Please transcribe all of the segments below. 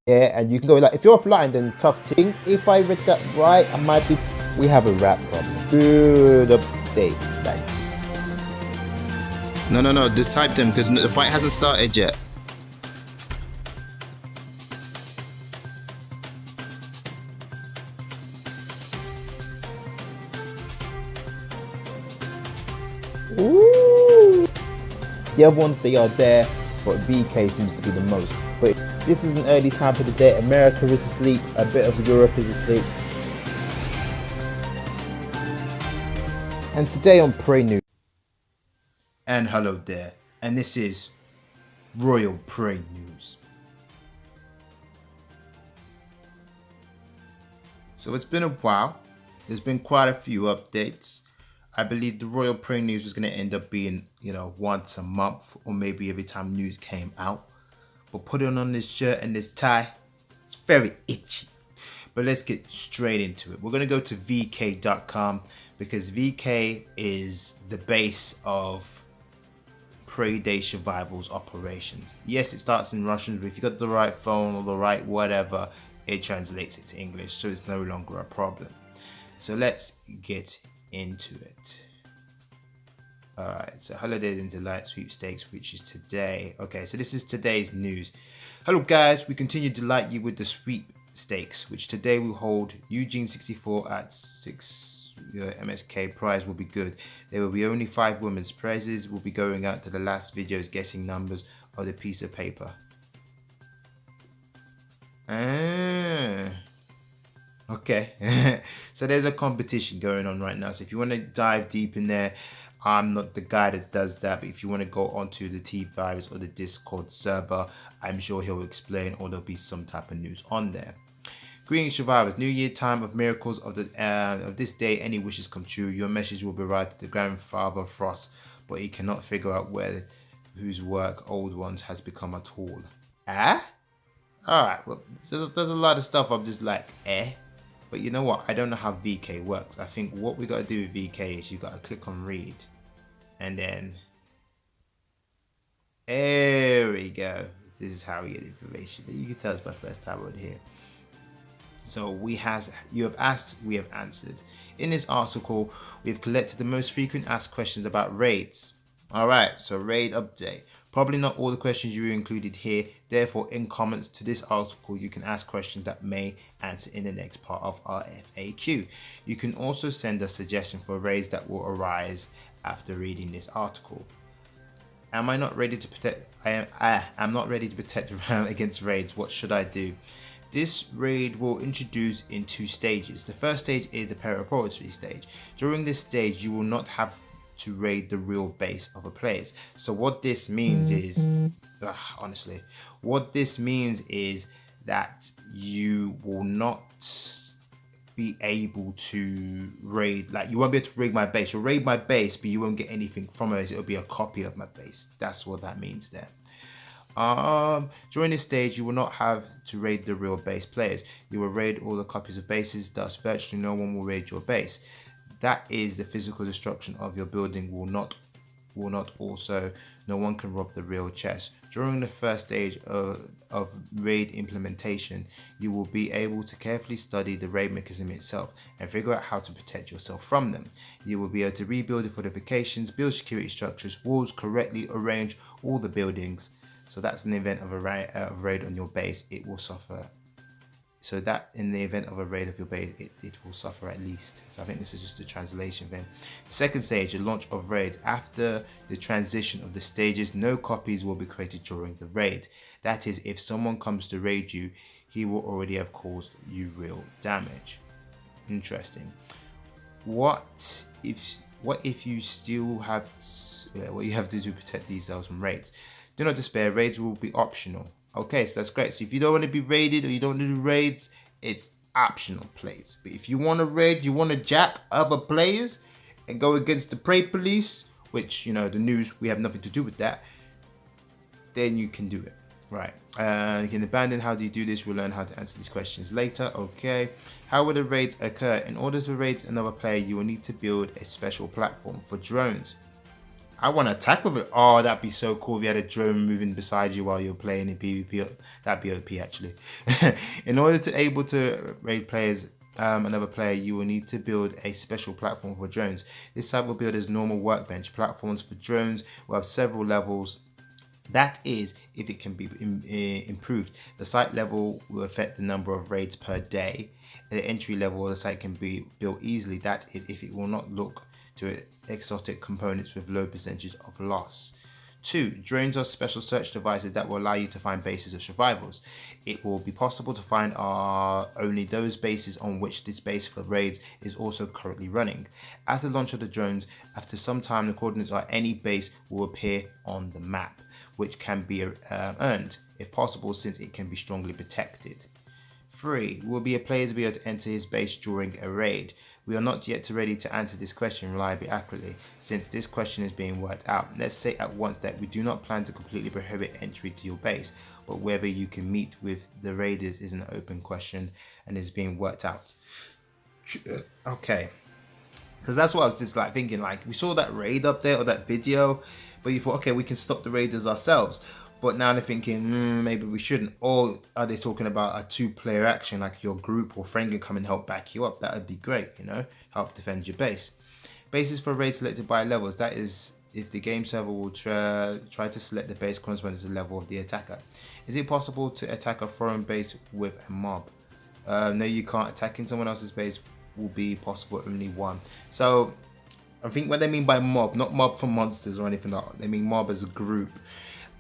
Yeah, and you can go like, if you're offline, then talk to. If I read that right, I might be. We have a rap problem. Good update. Thanks. No. Just type them because the fight hasn't started yet. Ooh. The other ones, they are there, but VK seems to be the most. But this is an early time for the day. America is asleep. A bit of Europe is asleep. And today on Prey News. And hello there. And this is Royal Prey News. So it's been a while. There's been quite a few updates. I believe the Royal Prey News was going to end up being, once a month or maybe every time news came out. But putting on this shirt and this tie, it's very itchy. But let's get straight into it. We're going to go to vk.com because VK is the base of Prey Day Survival's operations. Yes, it starts in Russian, but if you got the right phone or the right whatever, it translates it to English, so it's no longer a problem. So let's get into it. Alright, so Holidays into Light Sweepstakes, which is today. Okay, so this is today's news. Hello guys, we continue to delight you with the sweepstakes, which today will hold Eugene 64 at 6 MSK. Prize will be good. There will be only 5 women's prizes. Will be going out to the last videos guessing numbers of the piece of paper. Okay. So there's a competition going on right now. So if you want to dive deep in there, I'm not the guy that does that, but if you want to go onto the T-Virus or the Discord server, I'm sure he'll explain, or there'll be some type of news on there. Greetings survivors, New Year time of miracles of this day, any wishes come true. Your message will be arrived to the grandfather Frost, but he cannot figure out whose work old ones has become at all. Alright, well, there's a lot of stuff I'm just like, but you know what, I don't know how VK works. I think what we gotta do with VK is you gotta click on read, and then there we go. This is how we get information. You can tell it's my first time on here. So you have asked, we have answered. In this article, we've collected the most frequent asked questions about raids. Alright, so raid update. Probably not all the questions you included here, therefore in comments to this article you can ask questions that may answer in the next part of our FAQ. You can also send a suggestion for raids that will arise after reading this article. Am I not ready to protect? I'm not ready to protect against raids. What should I do? This raid will introduce in 2 stages. The first stage is the preparatory stage. During this stage, you will not have to raid the real base of a place. So what this means is, honestly, what this means is that you will not be able to raid, like you won't be able to raid my base. You'll raid my base, but you won't get anything from it. It'll be a copy of my base. That's what that means there. During this stage, you will not have to raid the real base players. You will raid all the copies of bases, thus virtually no one will raid your base. That is the physical destruction of your building will not also, no one can rob the real chest. During the first stage of raid implementation, you will be able to carefully study the raid mechanism itself and figure out how to protect yourself from them. You will be able to rebuild the fortifications, build security structures, walls, correctly arrange all the buildings. So that's in the event of a raid on your base, it will suffer. So that in the event of a raid of your base, it will suffer at least. So I think this is just a translation thing. The second stage, the launch of raids. After the transition of the stages, no copies will be created during the raid. That is, if someone comes to raid you, he will already have caused you real damage. Interesting. What if you still have what you have to do to protect yourselves from raids? Do not despair, raids will be optional. Okay, so that's great. So if you don't want to be raided or you don't want to do raids, it's optional plays. But if you want to raid, you want to jack other players and go against the Prey Police, which, the news, we have nothing to do with that, then you can do it. Right. You can abandon. How do you do this? We'll learn how to answer these questions later. Okay. How will the raids occur? In order to raid another player, you will need to build a special platform for drones. I want to attack with it. Oh, that'd be so cool if you had a drone moving beside you while you're playing in PvP. That'd be OP actually. In order to able to raid players, another player, you will need to build a special platform for drones. This type will build as normal workbench. Platforms for drones will have several levels. That is, if it can be improved. The site level will affect the number of raids per day. At the entry level, the site can be built easily. That is, if it will not look to exotic components with low percentages of loss. 2. Drones are special search devices that will allow you to find bases of survivors. It will be possible to find only those bases on which this base for raids is also currently running. After the launch of the drones, after some time, the coordinates of any base will appear on the map, which can be earned, if possible, since it can be strongly protected. 3. Will be a player to be able to enter his base during a raid. We are not yet ready to answer this question reliably accurately, since this question is being worked out. Let's say at once that we do not plan to completely prohibit entry to your base, but whether you can meet with the raiders is an open question and is being worked out. Okay, because that's what I was just like thinking, like we saw that raid up there or that video, but you thought, okay, we can stop the raiders ourselves. But now they're thinking, maybe we shouldn't. Or are they talking about a 2-player action, like your group or friend can come and help back you up? That would be great, you know, help defend your base. Bases for raids selected by levels. That is, if the game server will try to select the base corresponding to the level of the attacker. Is it possible to attack a foreign base with a mob? No, you can't. Attacking someone else's base will be possible only one. So I think what they mean by mob, not mob for monsters or anything like that. They mean mob as a group.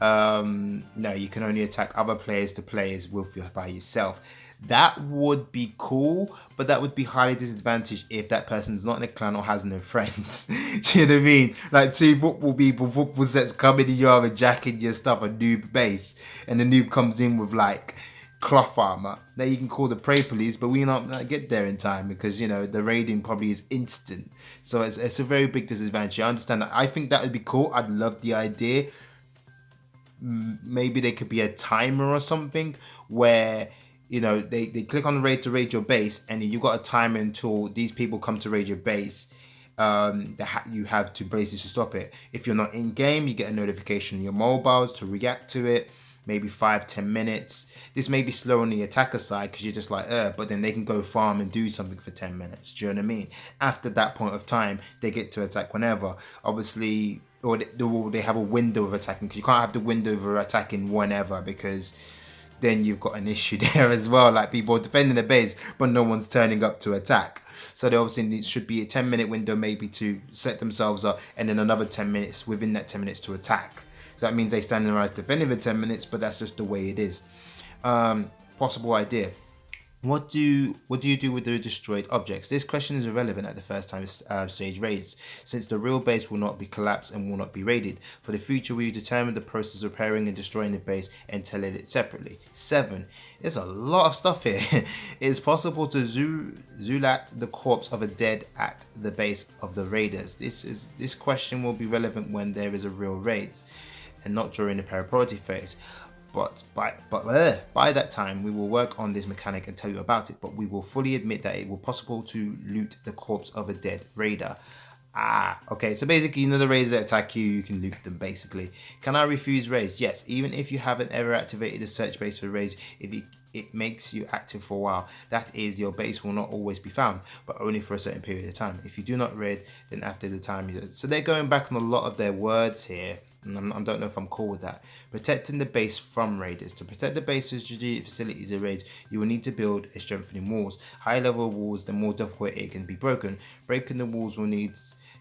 No, you can only attack other players to players with you by yourself. That would be cool, but that would be highly disadvantaged if that person's not in a clan or has no friends. Do you know what I mean? Like 2 football people, football sets coming in, you have a jacket, your stuff, a noob base, and the noob comes in with like cloth armor. Now you can call the prey police, but we not get there in time because, you know, the raiding probably is instant. So it's a very big disadvantage. I understand that. I think that would be cool. I'd love the idea. Maybe there could be a timer or something where, you know, they click on the raid to raid your base, and then you got a timer until these people come to raid your base. You have to basically stop it. If you're not in game, you get a notification on your mobiles to react to it. Maybe 5-10 minutes. This may be slow on the attacker side because you're just like, but then they can go farm and do something for 10 minutes. Do you know what I mean? After that point of time, they get to attack whenever. Obviously, or they have a window of attacking, because you can't have the window of attacking whenever, because then you've got an issue there as well. Like people are defending the base, but no one's turning up to attack. So there obviously should be a 10-minute window maybe to set themselves up, and then another 10 minutes within that 10 minutes to attack. So that means they stand in the rise defending for 10 minutes, but that's just the way it is. Possible idea. What do you do with the destroyed objects? This question is irrelevant at the first time stage raids, since the real base will not be collapsed and will not be raided. For the future, we determine the process of repairing and destroying the base and tell it separately. 7. There's a lot of stuff here. It is possible to zulat the corpse of a dead at the base of the raiders. This question will be relevant when there is a real raid, and not during the parapriority phase. But by that time, we will work on this mechanic and tell you about it, but we will fully admit that it will be possible to loot the corpse of a dead raider. Okay, so basically, you know, the raiders that attack you, you can loot them basically. Can I refuse raids? Yes, even if you haven't ever activated the search base for raids, if it makes you active for a while. That is, your base will not always be found, but only for a certain period of time. If you do not raid, then after the time you do. So they're going back on a lot of their words here. And I don't know if I'm cool with that. Protecting the base from raiders. To protect the base's strategic facilities of raids, you will need to build a strengthening walls. Higher level walls, the more difficult it can be broken. Breaking the walls will need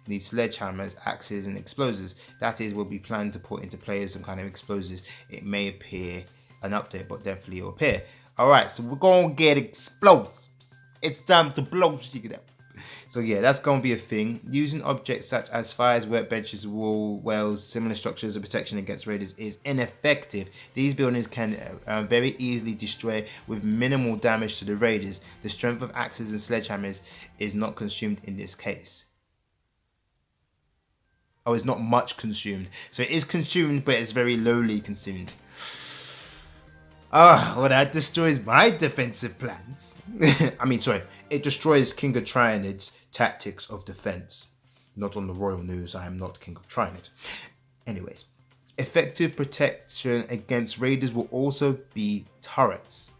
sledgehammers, axes, and explosives. That is, will be planned to put into players some kind of explosives. It may appear an update, but definitely it will appear. Alright, so we're gonna get explosives. It's time to blow shit up. So yeah, that's going to be a thing. Using objects such as fires, workbenches, wall, wells, similar structures of protection against raiders is ineffective. These buildings can very easily destroy with minimal damage to the raiders. The strength of axes and sledgehammers is not consumed in this case. Oh, it's not much consumed. So it is consumed, but it's very lowly consumed. Well, that destroys my defensive plans. I mean, sorry, it destroys King of Tyranids' tactics of defense. not on the royal news. I am not king of trying it. Anyways, effective protection against raiders will also be turrets.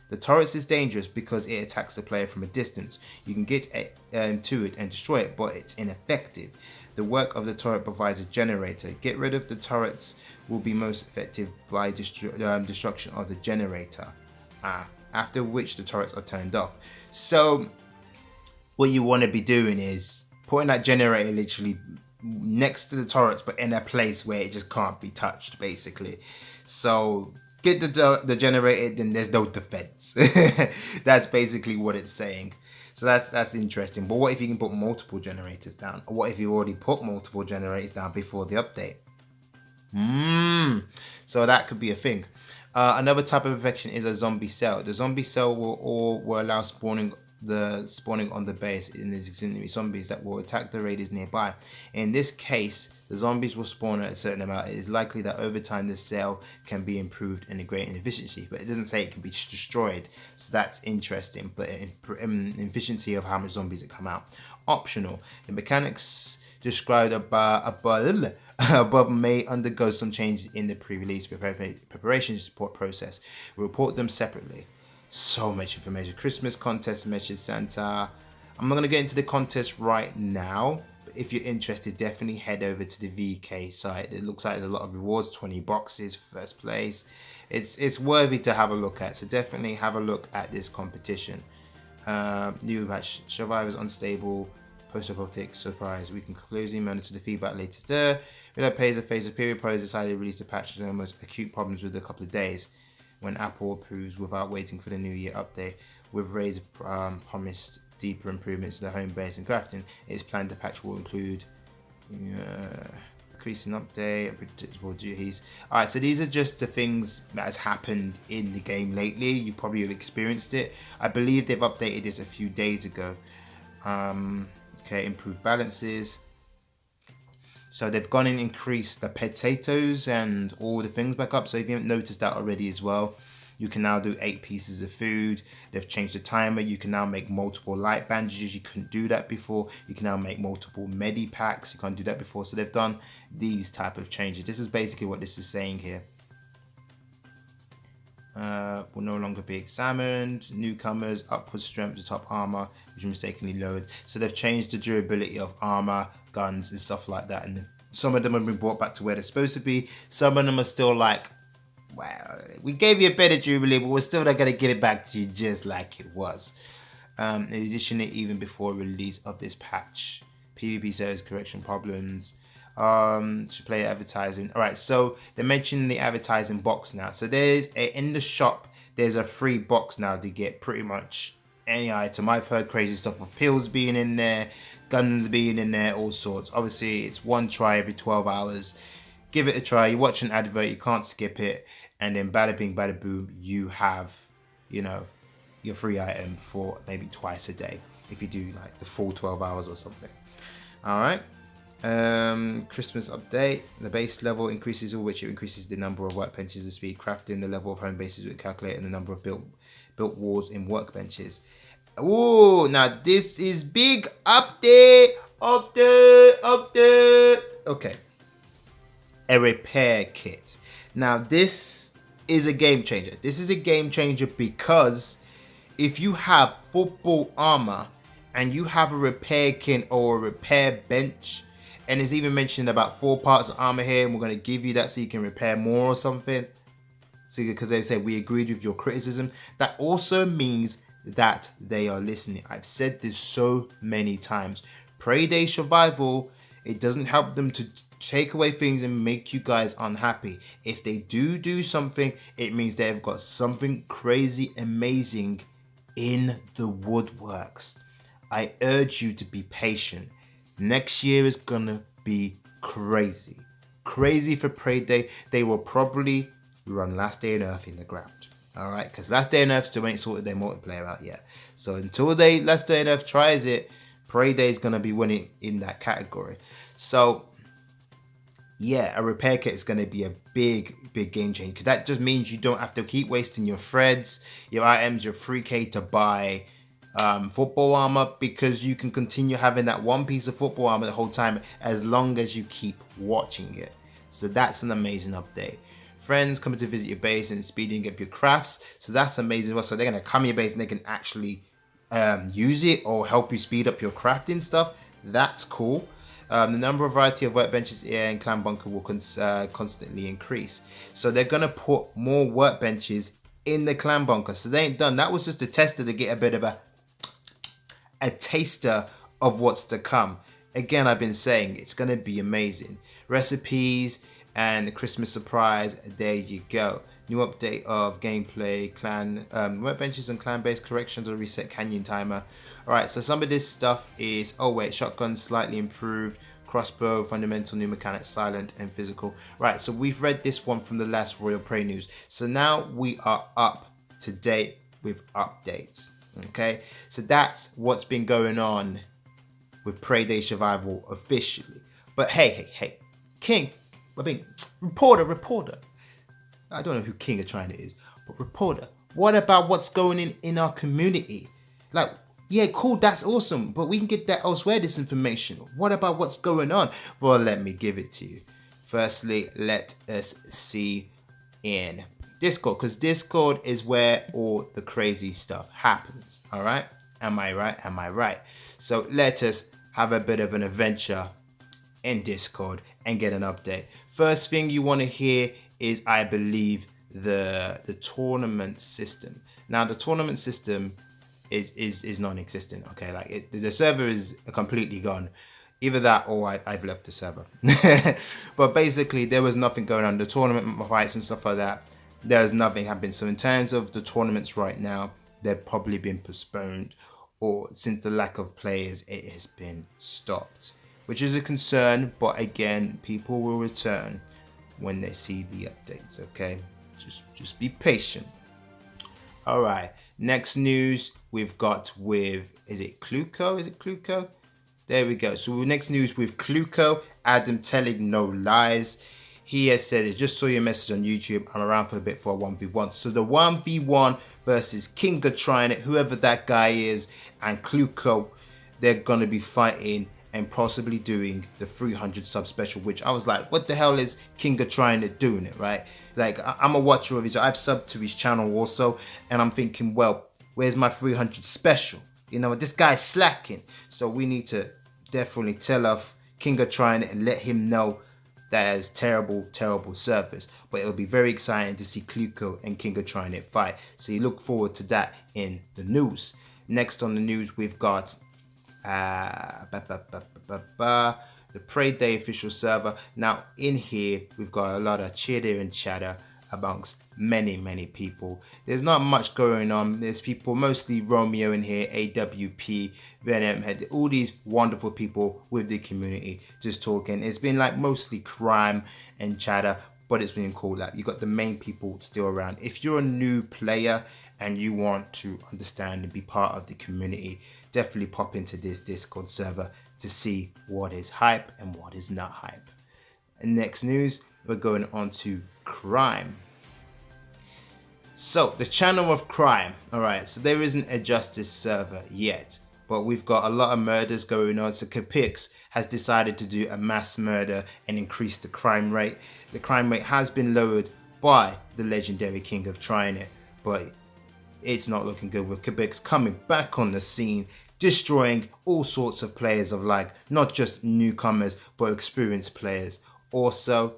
The turrets is dangerous because it attacks the player from a distance. You can get to it and destroy it, but it's ineffective. The work of the turret provides a generator. Get rid of the turrets will be most effective by destruction of the generator. After which the turrets are turned off. So what you want to be doing is putting that generator literally next to the turrets, but in a place where it just can't be touched, basically. So get the generator, then there's no defense. That's basically what it's saying. So that's interesting. But what if you can put multiple generators down? Or what if you already put multiple generators down before the update? So that could be a thing. Another type of infection is a zombie cell. The zombie cell will allow spawning on the base in the existing zombies that will attack the raiders nearby. In this case, the zombies will spawn at a certain amount. It is likely that over time the cell can be improved and great in efficiency, but it doesn't say it can be destroyed. So that's interesting. But in efficiency of how much zombies that come out. Optional. The mechanics described above may undergo some changes in the pre-release preparation support process. We'll report them separately. So much information. Christmas contest message Santa. I'm not going to get into the contest right now, but if you're interested, definitely head over to the VK site. It looks like there's a lot of rewards, 20 boxes for first place. It's worthy to have a look at, so definitely have a look at this competition. New match, survivors unstable, post-apocalyptic surprise. We can closely monitor the feedback latest there. Without pays a phase of period, pros decided to release the patch with the most acute problems with a couple of days. When Apple approves without waiting for the New Year update, with Ray's promised deeper improvements to the home base and crafting, it is planned the patch will include decreasing update and predictable duties. Alright, so these are just the things that has happened in the game lately. You probably have experienced it. I believe they've updated this a few days ago. Okay, improved balances. So they've gone and increased the potatoes and all the things back up. So if you haven't noticed that already as well, you can now do 8 pieces of food. They've changed the timer. You can now make multiple light bandages. You couldn't do that before. You can now make multiple medi packs. You can't do that before. So they've done these type of changes. This is basically what this is saying here. Will no longer be examined. Newcomers, upward strength to top armor, which mistakenly lowered. So they've changed the durability of armor, guns, and stuff like that. And some of them have been brought back to where they're supposed to be. Some of them are still like, well, we gave you a better durability, but we're still not going to give it back to you just like it was. Additionally, even before release of this patch, PvP servers correction problems. Should play advertising. All right, so they're mentioning the advertising box now. So in the shop, there's a free box now to get pretty much any item. I've heard crazy stuff of pills being in there, guns being in there, all sorts. Obviously, it's one try every 12 hours. Give it a try. You watch an advert, you can't skip it, and then bada bing, bada boom, you have, you know, your free item for maybe twice a day if you do like the full 12 hours or something. All right. Christmas update. The base level increases, which it increases the number of workbenches and speed crafting. The level of home bases will calculate and the number of built walls in workbenches. Oh, now this is big update. Okay, a repair kit. Now this is a game changer. This is a game changer because if you have football armor and you have a repair kit or a repair bench, and it's even mentioned about 4 parts of armor here, and we're going to give you that so you can repair more or something. So because they say we agreed with your criticism, that also means that they are listening. I've said this so many times. Prey Day Survival, it doesn't help them to take away things and make you guys unhappy. If they do something, it means they've got something crazy amazing in the woodworks. I urge you to be patient. Next year is gonna be crazy. Crazy for Prey Day. They will probably run Last Day on Earth in the ground. Alright, because Last Day on Earth still ain't sorted their multiplayer out yet. So until Last Day on Earth tries it, Prey Day is gonna be winning in that category. So yeah, a repair kit is gonna be a big game changer, because that just means you don't have to keep wasting your threads, your items, your 3K to buy football armor, because you can continue having that one piece of football armor the whole time as long as you keep watching it. So that's an amazing update. Friends coming to visit your base and speeding up your crafts, so that's amazing. So they're gonna come to your base and they can actually use it or help you speed up your crafting stuff. That's cool. The number of variety of workbenches in Clan Bunker will constantly increase. So they're gonna put more workbenches in the Clan Bunker. So they ain't done. That was just a tester to get a bit of a taster of what's to come. Again, I've been saying it's gonna be amazing. Recipes and the Christmas surprise. There you go. New update of gameplay, clan workbenches and clan-based corrections or reset canyon timer. Alright, so some of this stuff is, oh wait, shotgun slightly improved, crossbow, fundamental new mechanics, silent and physical. Right, so we've read this one from the last Royal Prey news. So now we are up to date with updates. Okay, so that's what's been going on with Prey Day Survival officially. But hey, reporter. I don't know who King of China is, but reporter, what about what's going in our community? Like, yeah, cool, that's awesome, but we can get that elsewhere, this information. What about what's going on? Well, let me give it to you. Firstly, let us see in Discord, because Discord is where all the crazy stuff happens, all right? Am I right? So let us have a bit of an adventure in Discord and get an update. First thing you want to hear is, I believe, the tournament system. Now the tournament system is non-existent. Okay, like the server is completely gone. Either that or I've left the server. But basically there was nothing going on. The tournament fights and stuff like that, there's nothing happening. So in terms of the tournaments right now, they've probably been postponed, or since the lack of players, it has been stopped, which is a concern. But again, people will return when they see the updates. Okay, just be patient. All right, next news we've got with, is it Cluco? There we go. So next news with Cluco, Adam telling no lies. He has said, I just saw your message on YouTube, I'm around for a bit for a 1v1. So the 1v1 versus King of Trying It, whoever that guy is, and Cluco, they're gonna be fighting and possibly doing the 300 sub special, which I was like, what the hell is King of Trying It doing it, right? Like, I'm a watcher of his, I've subbed to his channel also, and I'm thinking, well, where's my 300 special? You know, this guy's slacking. So we need to definitely tell off King of Trying It and let him know that is terrible service. But it'll be very exciting to see Cluco and King of Trying It fight. So you look forward to that in the news. Next on the news, we've got the Prey Day official server. Now in here, we've got a lot of chitter and chatter amongst many people. There's not much going on. There's people, mostly Romeo in here, AWP, Venom, all these wonderful people with the community just talking. It's been like mostly crime and chatter, but it's been cool. Like, you got the main people still around. If you're a new player and you want to understand and be part of the community, definitely pop into this Discord server to see what is hype and what is not hype. And next news, we're going on to crime. So the channel of crime. All right, so there isn't a justice server yet, but we've got a lot of murders going on. So Capix has decided to do a mass murder and increase the crime rate. The crime rate has been lowered by the legendary King of Trying It, but it's not looking good with Capix coming back on the scene, destroying all sorts of players of like, not just newcomers, but experienced players. Also,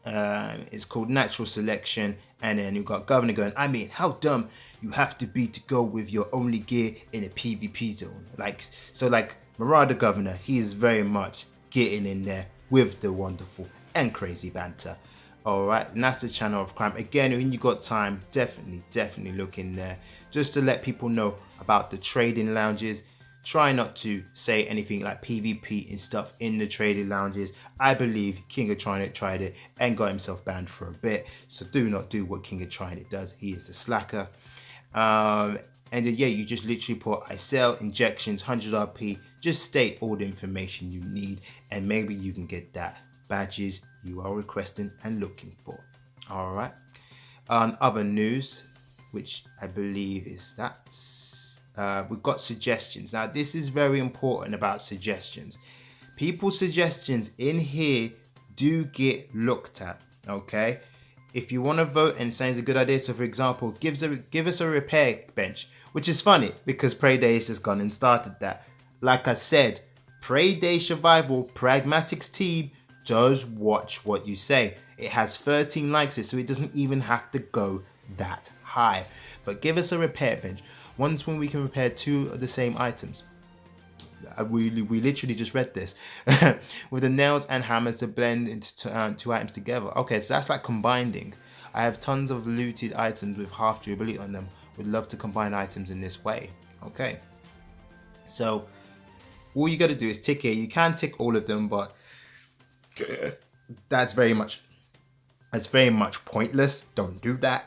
it's called natural selection. And then you've got Governor going, I mean, how dumb you have to be to go with your only gear in a PvP zone. Like, so like Marauder Governor, he is very much getting in there with the wonderful and crazy banter. All right, and that's the channel of crime. Again, when you got time, definitely look in there just to let people know about the trading lounges. Try not to say anything like PvP and stuff in the trading lounges. I believe King of Trying It tried it and got himself banned for a bit. So do not do what King of Trying It does. He is a slacker. And then, yeah, you just literally put, I sell injections, 100 RP. Just state all the information you need, and maybe you can get that badges you are requesting and looking for. All right. Other news, which I believe is that. we've got suggestions. Now this is very important about suggestions. People's suggestions in here do get looked at, okay? If you want to vote and say it's a good idea, so for example, give us a repair bench, which is funny because Prey Day has just gone and started that. Like I said, Prey Day Survival Pragmatics team does watch what you say. It has 13 likes, so it doesn't even have to go that high. But give us a repair bench. Once when we can repair 2 of the same items. We literally just read this. With the nails and hammers to blend into 2 items together. Okay, so that's like combining. I have tons of looted items with half durability on them. Would love to combine items in this way. Okay. So all you got to do is tick here. You can tick all of them, but that's very much pointless. Don't do that.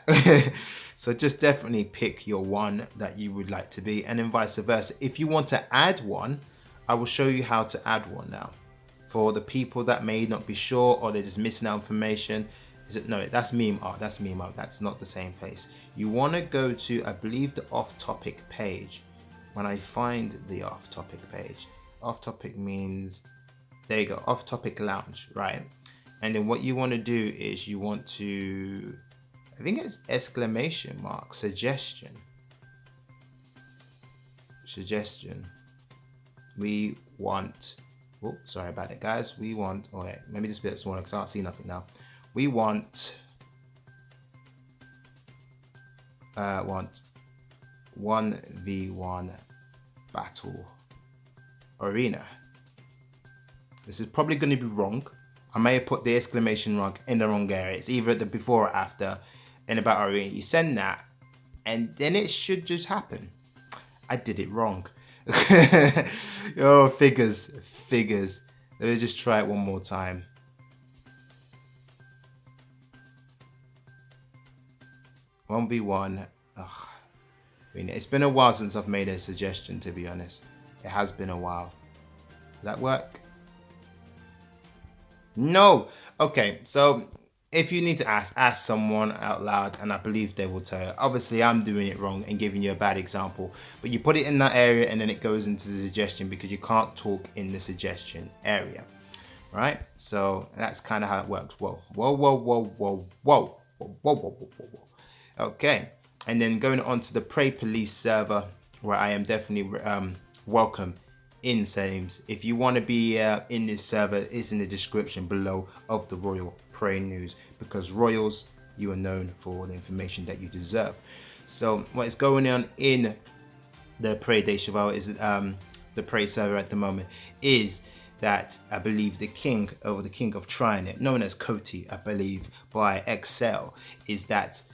So just definitely pick your one that you would like to be, and then vice versa. If you want to add one, I will show you how to add one now. For the people that may not be sure or they're just missing out information, no, that's meme art. That's meme art. That's not the same face. You want to go to, I believe, the off-topic page. When I find the off-topic page, off-topic means, there you go, off-topic lounge, right? And then what you want to do is you want to, I think it's exclamation mark, suggestion. We want, oh, sorry about it, guys. We want, oh wait, let me just be a bit smaller because I can't see nothing now. We want 1v1 battle arena. This is probably going to be wrong. I may have put the exclamation mark in the wrong area. It's either the before or after in a battle arena. You send that and then it should just happen. I did it wrong. Oh, figures. Let me just try it one more time. One v one. Ugh. I mean, it's been a while since I've made a suggestion, to be honest. It has been a while. Does that work? No. Okay, so if you need to ask someone out loud, and I believe they will tell you. Obviously, I'm doing it wrong and giving you a bad example, but you put it in that area and then it goes into the suggestion because you can't talk in the suggestion area, right? So that's kind of how it works. Whoa. Okay, and then going on to the Prey Police server, where I am definitely welcome in Sames. If you want to be in this server, it's in the description below of the Royal Prey News, because Royals, you are known for the information that you deserve. So what is going on in the Prey Day Cheval is the Prey server at the moment is that I believe the king, or the king of trying it, known as Coty, I believe, by Excel, is that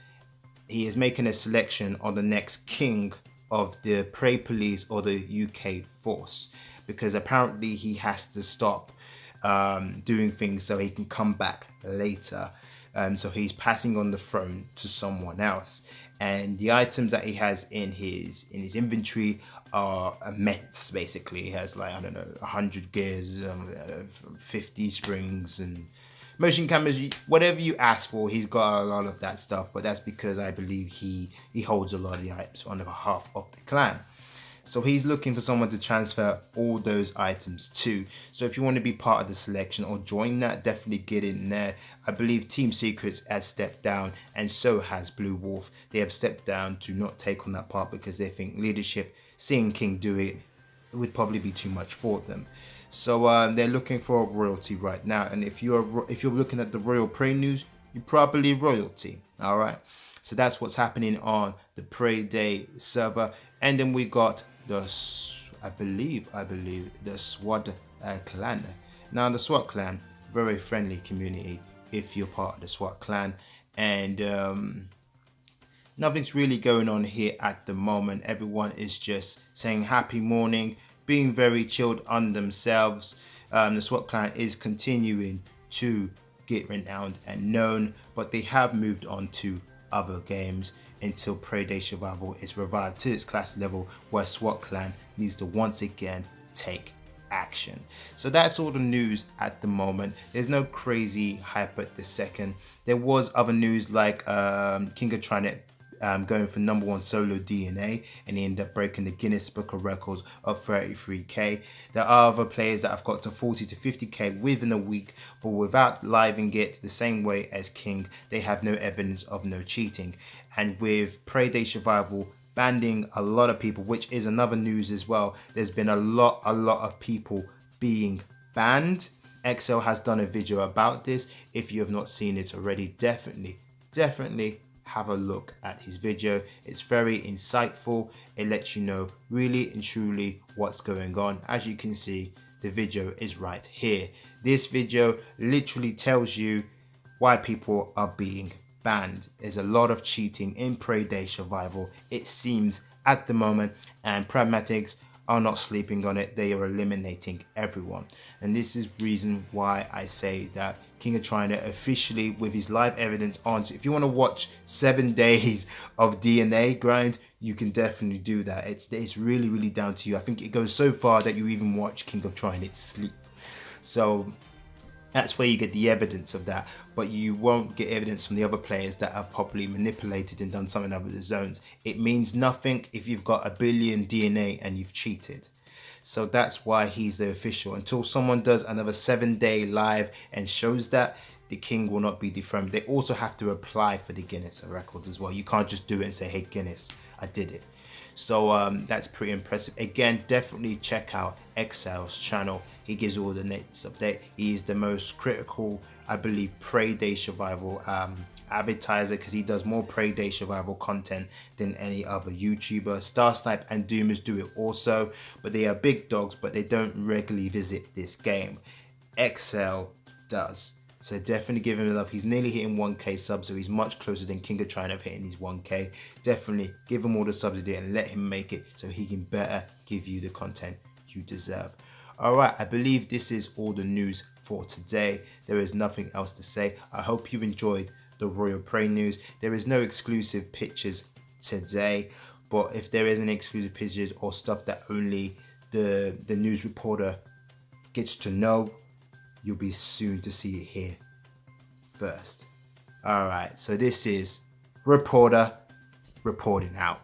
he is making a selection on the next king of the Prey Police or the UK force, because apparently he has to stop doing things so he can come back later. So he's passing on the throne to someone else, and the items that he has in his inventory are immense. Basically, he has, like, I don't know, 100 gears, 50 springs, and motion cameras. Whatever you ask for, he's got a lot of that stuff. But that's because I believe he holds a lot of the items on behalf of the clan. So he's looking for someone to transfer all those items to. So if you want to be part of the selection or join that, definitely get in there. I believe Team Secrets has stepped down, and so has Blue Wolf. They have stepped down to not take on that part because they think leadership, seeing King do it, would probably be too much for them. So they're looking for royalty right now, and if you're looking at the Royal Prey News, you're probably royalty. All right. So that's what's happening on the Prey Day server, and then we got the, I believe the SWAT clan. Now the SWAT clan, very friendly community if you're part of the SWAT clan, and nothing's really going on here at the moment. Everyone is just saying happy morning, being very chilled on themselves. The SWAT clan is continuing to get renowned and known, but they have moved on to other games until Prey Day Survival is revived to its class level, where SWAT clan needs to once again take action. So that's all the news at the moment. There's no crazy hype at the second. There was other news like King of Trinet going for #1 solo DNA, and he ended up breaking the Guinness Book of Records of 33k. There are other players that have got to 40 to 50k within a week, but without living it the same way as King, they have no evidence of no cheating. And with Prey Day Survival banning a lot of people, which is another news as well, there's been a lot of people being banned. XL has done a video about this. If you have not seen it already, definitely have a look at his video. It's very insightful. It lets you know really and truly what's going on. As you can see, the video is right here. This video literally tells you why people are being banned. There's a lot of cheating in Prey Day Survival, it seems, at the moment, and Pragmatics are not sleeping on it. They are eliminating everyone, and this is reason why I say that King of China officially, with his live evidence on, so if you want to watch 7 days of DNA grind, you can definitely do that. It's really down to you. I think it goes so far that you even watch King of China sleep. So that's where you get the evidence of that, but you won't get evidence from the other players that have probably manipulated and done something over the zones. It means nothing if you've got 1 billion DNA and you've cheated. So that's why he's the official. Until someone does another 7-day live and shows that, the King will not be dethroned. They also have to apply for the Guinness records as well. You can't just do it and say, hey Guinness, I did it. So that's pretty impressive. Again, definitely check out XL's channel. He gives all the latest update. He is the most critical, I believe, Prey Day Survival advertiser, because he does more Prey Day Survival content than any other YouTuber. Starsnipe and Doomers do it also, but they are big dogs, but they don't regularly visit this game. XL does. So definitely give him love. He's nearly hitting 1k subs, so he's much closer than King of China of hitting his 1k. Definitely give him all the subs he did and let him make it so he can better give you the content you deserve. Alright, I believe this is all the news for today. There is nothing else to say. I hope you enjoyed the Royal Prey news. There is no exclusive pictures today, but if there is any exclusive pictures or stuff that only the news reporter gets to know, you'll be soon to see it here first. Alright, so this is Reporter reporting out.